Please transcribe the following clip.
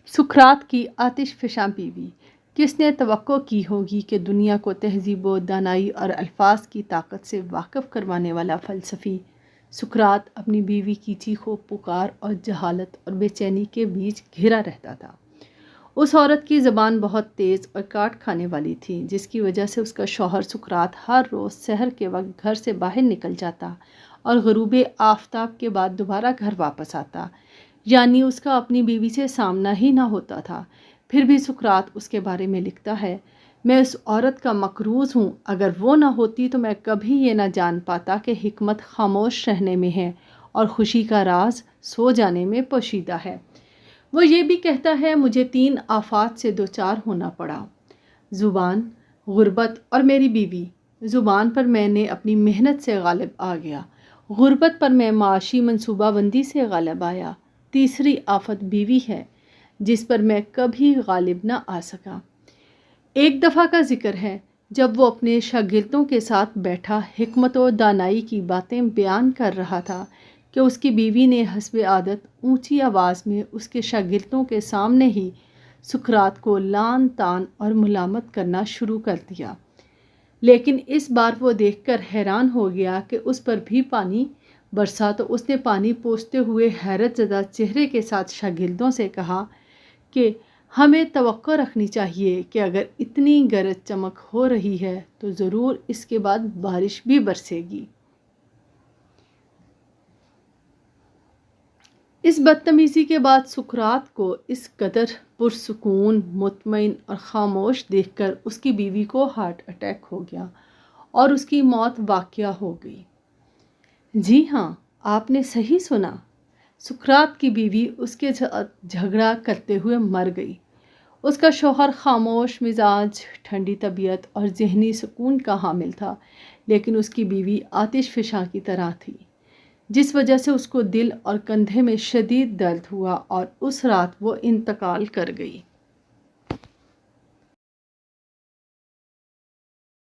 سقراط کی آتش فشاں بیوی۔ کس نے توقع کی ہوگی کہ دنیا کو تہذیب و دانائی اور الفاظ کی طاقت سے واقف کروانے والا فلسفی سقراط اپنی بیوی کی چیخ و پکار اور جہالت اور بے چینی کے بیچ گھرا رہتا تھا۔ اس عورت کی زبان بہت تیز اور کاٹ کھانے والی تھی، جس کی وجہ سے اس کا شوہر سقراط ہر روز سحر کے وقت گھر سے باہر نکل جاتا اور غروب آفتاب کے بعد دوبارہ گھر واپس آتا، یعنی اس کا اپنی بیوی سے سامنا ہی نہ ہوتا تھا۔ پھر بھی سقراط اس کے بارے میں لکھتا ہے، میں اس عورت کا مقروض ہوں، اگر وہ نہ ہوتی تو میں کبھی یہ نہ جان پاتا کہ حکمت خاموش رہنے میں ہے اور خوشی کا راز سو جانے میں پوشیدہ ہے۔ وہ یہ بھی کہتا ہے، مجھے 3 آفات سے دوچار ہونا پڑا: زبان، غربت اور میری بیوی۔ زبان پر میں نے اپنی محنت سے غالب آ گیا، غربت پر میں معاشی منصوبہ بندی سے غالب آیا، تیسری آفت بیوی ہے جس پر میں کبھی غالب نہ آ سکا۔ ایک دفعہ کا ذکر ہے جب وہ اپنے شاگردوں کے ساتھ بیٹھا حکمت و دانائی کی باتیں بیان کر رہا تھا کہ اس کی بیوی نے حسب عادت اونچی آواز میں اس کے شاگردوں کے سامنے ہی سقراط کو لعن طعن اور ملامت کرنا شروع کر دیا، لیکن اس بار وہ دیکھ کر حیران ہو گیا کہ اس پر بھی پانی برسا تو اس نے پانی پوچھتے ہوئے حیرت زدہ چہرے کے ساتھ شاگردوں سے کہا کہ ہمیں توقع رکھنی چاہیے کہ اگر اتنی گرج چمک ہو رہی ہے تو ضرور اس کے بعد بارش بھی برسے گی۔ اس بدتمیزی کے بعد سقراط کو اس قدر پرسکون، مطمئن اور خاموش دیکھ کر اس کی بیوی کو ہارٹ اٹیک ہو گیا اور اس کی موت واقع ہو گئی۔ جی ہاں، آپ نے صحیح سنا، سقراط کی بیوی اس کے ساتھ جھگڑا کرتے ہوئے مر گئی۔ اس کا شوہر خاموش مزاج، ٹھنڈی طبیعت اور ذہنی سکون کا حامل تھا، لیکن اس کی بیوی آتش فشاں کی طرح تھی، جس وجہ سے اس کو دل اور کندھے میں شدید درد ہوا اور اس رات وہ انتقال کر گئی۔